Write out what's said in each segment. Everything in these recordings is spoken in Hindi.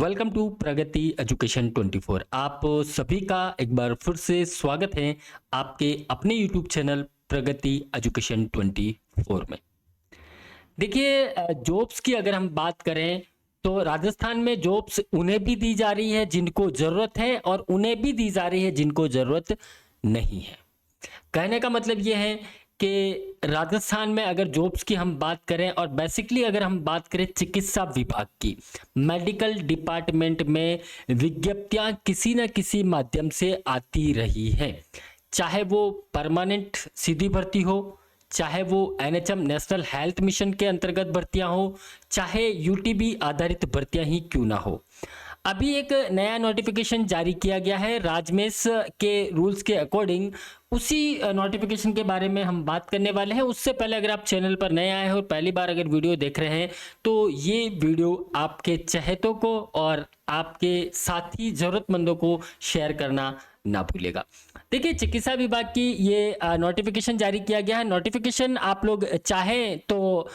Welcome to Pragati education 24। आप सभी का एक बार फिर से स्वागत है आपके अपने यूट्यूब चैनल प्रगति एजुकेशन 24 में। देखिए, जॉब्स की अगर हम बात करें तो राजस्थान में जॉब्स उन्हें भी दी जा रही है जिनको ज़रूरत है और उन्हें भी दी जा रही है जिनको ज़रूरत नहीं है। कहने का मतलब ये है कि राजस्थान में अगर जॉब्स की हम बात करें और बेसिकली अगर हम बात करें चिकित्सा विभाग की, मेडिकल डिपार्टमेंट में विज्ञप्तियां किसी न किसी माध्यम से आती रही हैं, चाहे वो परमानेंट सीधी भर्ती हो, चाहे वो एनएचएम नेशनल हेल्थ मिशन के अंतर्गत भर्तियां हो, चाहे यूटीबी आधारित भर्तियां ही क्यों ना हो। अभी एक नया नोटिफिकेशन जारी किया गया है राजमेश के रूल्स के अकॉर्डिंग। उसी नोटिफिकेशन के बारे में हम बात करने वाले हैं। उससे पहले अगर आप चैनल पर नए आए हो और पहली बार अगर वीडियो देख रहे हैं तो ये वीडियो आपके चहेतों को और आपके साथी ज़रूरतमंदों को शेयर करना ना भूलेगा। देखिए, चिकित्सा विभाग की ये नोटिफिकेशन जारी किया गया है। नोटिफिकेशन आप लोग चाहें तो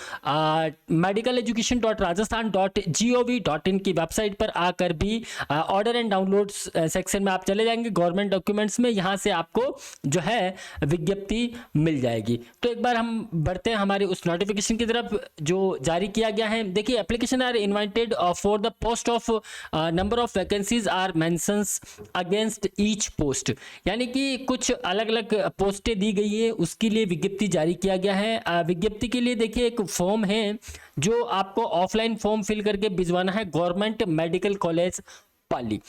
medical.rajasthan.gov.in की वेबसाइट पर आकर भी ऑर्डर एंड डाउनलोड सेक्शन में आप चले जाएंगे, गवर्नमेंट डॉक्यूमेंट्स में, यहाँ से आपको जो है विज्ञप्ति मिल जाएगी। तो एक बार हम बढ़ते हैं हमारे उस नोटिफिकेशन की तरफ जो जारी किया गया है। देखिए, application are invited for the post of number of vacancies are mentions against each post, यानी कि कुछ अलग अलग पोस्टें दी गई है, उसके लिए विज्ञप्ति जारी किया गया है। विज्ञप्ति के लिए देखिए एक फॉर्म है जो आपको ऑफलाइन फॉर्म फिल करके भिजवाना है। गवर्नमेंट मेडिकल कॉलेज पाली,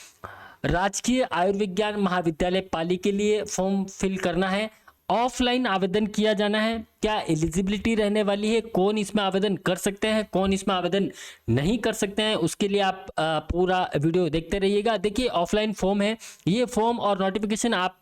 राजकीय आयुर्विज्ञान महाविद्यालय पाली के लिए फॉर्म फिल करना है। ऑफलाइन आवेदन किया जाना है। क्या एलिजिबिलिटी रहने वाली है, कौन इसमें आवेदन कर सकते हैं, कौन इसमें आवेदन नहीं कर सकते हैं, उसके लिए आप पूरा वीडियो देखते रहिएगा। देखिए, ऑफलाइन फॉर्म है ये फॉर्म और नोटिफिकेशन आप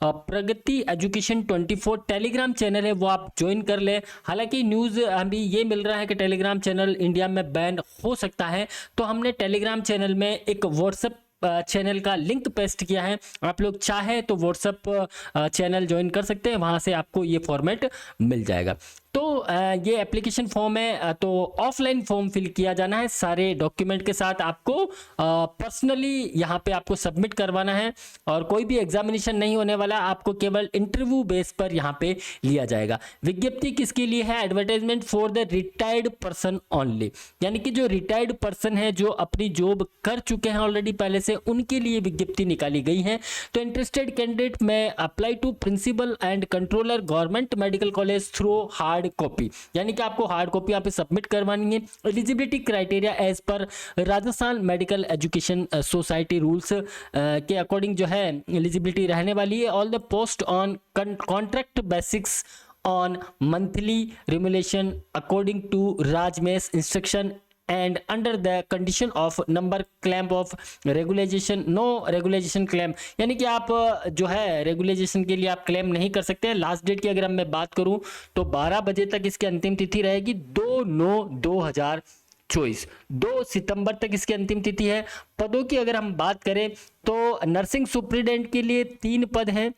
प्रगति एजुकेशन 24 टेलीग्राम चैनल है वो आप ज्वाइन कर ले। हालांकि न्यूज़ अभी ये मिल रहा है कि टेलीग्राम चैनल इंडिया में बैन हो सकता है, तो हमने टेलीग्राम चैनल में एक व्हाट्सएप चैनल का लिंक पेस्ट किया है। आप लोग चाहे तो व्हाट्सएप चैनल ज्वाइन कर सकते हैं, वहां से आपको ये फॉर्मेट मिल जाएगा। तो ये एप्लीकेशन फॉर्म है, तो ऑफलाइन फॉर्म फिल किया जाना है सारे डॉक्यूमेंट के साथ। आपको पर्सनली यहाँ पे आपको सबमिट करवाना है और कोई भी एग्जामिनेशन नहीं होने वाला, आपको केवल इंटरव्यू बेस पर यहाँ पे लिया जाएगा। विज्ञप्ति किसके लिए है? Advertisement for the retired person only, यानी कि जो रिटायर्ड पर्सन है, जो अपनी जॉब कर चुके हैं ऑलरेडी पहले से, उनके लिए विज्ञप्ति निकाली गई है। तो interested candidate may apply to principal and controller government medical college through hard copy, यानी कि आपको हार्ड कॉपी यहाँ पे सबमिट करवानी है। एलिजिबिलिटी क्राइटेरिया एज पर Rajasthan medical education society rules के अकॉर्डिंग जो है एलिजिबिलिटी रहने वाली है। All the post on contract basics on monthly remuneration according to RajMES instruction and under the condition of number claim of regulation, no regulation claim, यानी कि आप जो है रेगुलेशन के लिए आप क्लेम नहीं कर सकते हैं। लास्ट डेट की अगर मैं बात करूं तो 12 बजे तक इसकी अंतिम तिथि रहेगी, 2/9/2024, 2 सितंबर तक इसकी अंतिम तिथि है। पदों की अगर हम बात करें तो नर्सिंग सुप्रिटेंडेंट के लिए 3 पद हैं।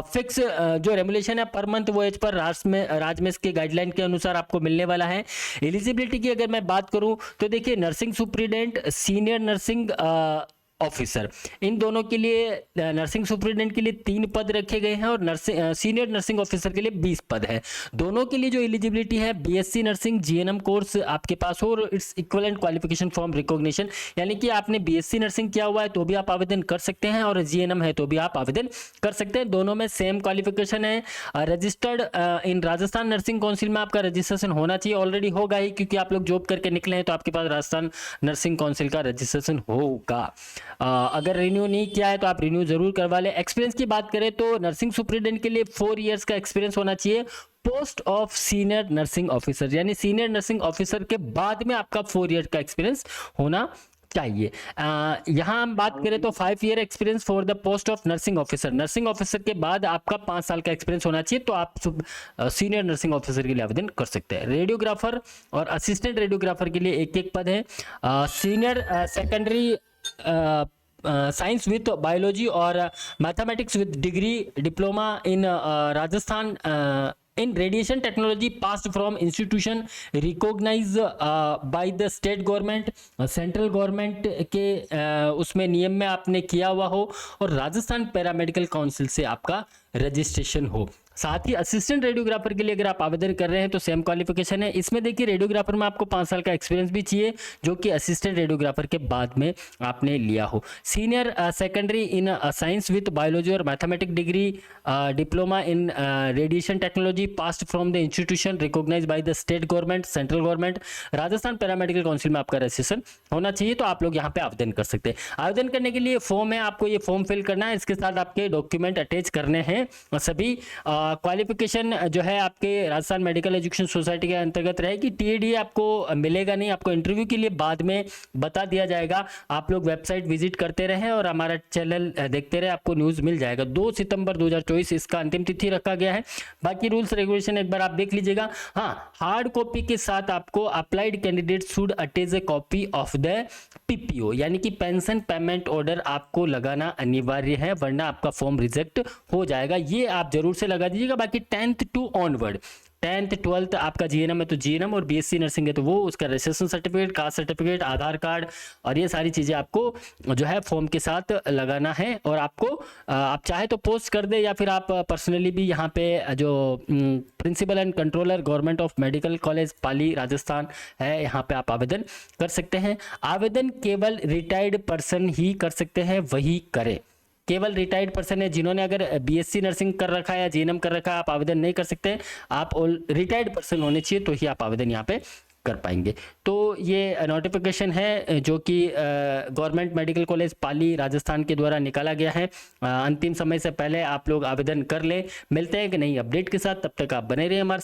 फिक्स जो रेमुलेशन है पर मंथ वो एज पर राजमेश के गाइडलाइन के अनुसार आपको मिलने वाला है। एलिजिबिलिटी की अगर मैं बात करूं तो देखिए, nursing superintendent, senior nursing officer, इन दोनों के लिए नर्सिंग सुप्रिटेंडेंट के लिए 3 पद रखे गए हैं और सीनियर नर्सिंग ऑफिसर के लिए 20 पद हैं। दोनों के लिए जो एलिजिबिलिटी है, बीएससी नर्सिंग जीएनएम कोर्स आपके पास हो और its equivalent qualification from recognition, यानी कि आपने बीएससी नर्सिंग किया हुआ है तो भी आप आवेदन कर सकते हैं और जीएनएम है तो भी आप आवेदन कर सकते हैं। दोनों में सेम क्वालिफिकेशन है। Registered in Rajasthan nursing council में आपका रजिस्ट्रेशन होना चाहिए, ऑलरेडी होगा ही, क्योंकि आप लोग जॉब करके निकले हैं तो आपके पास राजस्थान नर्सिंग काउंसिल का रजिस्ट्रेशन होगा। अगर रिन्यू नहीं किया है तो आप रिन्यू जरूर करवा लें। एक्सपीरियंस की बात करें तो नर्सिंग सुप्रिटेंडेंट के लिए 4 इयर्स का एक्सपीरियंस होना चाहिए। Post of senior nursing officer, यानी सीनियर नर्सिंग ऑफिसर के बाद में आपका 4 ईयर का एक्सपीरियंस होना चाहिए। यहाँ हम बात करें तो 5 year experience for the post of nursing officer, nursing officer के बाद आपका 5 साल का एक्सपीरियंस होना चाहिए, तो आप सीनियर नर्सिंग ऑफिसर के लिए आवेदन कर सकते हैं। रेडियोग्राफर और असिस्टेंट रेडियोग्राफर के लिए 1-1 पद है। Senior secondary science with biology और mathematics with degree diploma in Rajasthan in radiation technology passed from institution recognize by the state government, central government के उसमें नियम में आपने किया हुआ हो और राजस्थान पैरामेडिकल काउंसिल से आपका रजिस्ट्रेशन हो। साथ ही असिस्टेंट रेडियोग्राफर के लिए अगर आप आवेदन कर रहे हैं तो सेम क्वालिफिकेशन है। इसमें देखिए रेडियोग्राफर में आपको 5 साल का एक्सपीरियंस भी चाहिए जो कि असिस्टेंट रेडियोग्राफर के बाद में आपने लिया हो। Senior secondary in science with biology और mathematics degree, diploma in radiation technology passed from the institution recognized by the state government, central government, Rajasthan paramedical council में आपका रजिस्ट्रेशन होना चाहिए। तो आप लोग यहाँ पे आवेदन कर सकते हैं। आवेदन करने के लिए फॉर्म है, आपको ये फॉर्म फिल करना है, इसके साथ आपके डॉक्यूमेंट अटैच करने हैं। सभी क्वालिफिकेशन जो है आपके राजस्थान मेडिकल एजुकेशन सोसाइटी के अंतर्गत रहेगी। टीएडी आपको मिलेगा नहीं, आपको इंटरव्यू के लिए बाद में बता दिया जाएगा। आप लोग वेबसाइट विजिट करते रहें और हमारा चैनल देखते रहे, आपको न्यूज़ मिल जाएगा। 2 सितंबर 2024 इसका अंतिम तिथि रखा गया है। बाकी रूल्स रेगुलेशन एक बार आप देख लीजिएगा। हाँ, हार्ड कॉपी के साथ आपको applied candidate should attach A copy of the PPO, यानी कि पेंशन पेमेंट ऑर्डर आपको लगाना अनिवार्य है, वरना आपका फॉर्म रिजेक्ट हो जाएगा। ये आप जरूर से लगा दीजिएगा। बाकी 10th to onward, 10th 12th आपका जीएनएम है तो जीएनएम और बीएससी नर्सिंग है तो वो उसका रजिस्ट्रेशन सर्टिफिकेट, कास्ट सर्टिफिकेट, आधार कार्ड और ये सारी चीज़ें आपको जो है फॉर्म के साथ लगाना है। और आपको आप चाहे तो पोस्ट कर दे या फिर आप पर्सनली भी यहाँ पे जो principal and controller government of medical college Pali Rajasthan है, यहाँ पे आप आवेदन कर सकते हैं। आवेदन केवल रिटायर्ड पर्सन ही कर सकते हैं, वही करें। केवल रिटायर्ड पर्सन है, जिन्होंने अगर बीएससी नर्सिंग कर रखा है या जीएनएम कर रखा है, आप आवेदन नहीं कर सकते। आप रिटायर्ड पर्सन होने चाहिए तो ही आप आवेदन यहाँ पे कर पाएंगे। तो ये नोटिफिकेशन है जो कि government medical college Pali Rajasthan के द्वारा निकाला गया है। अंतिम समय से पहले आप लोग आवेदन कर लें। मिलते हैं कि नहीं अपडेट के साथ, तब तक आप बने रहिए हमारे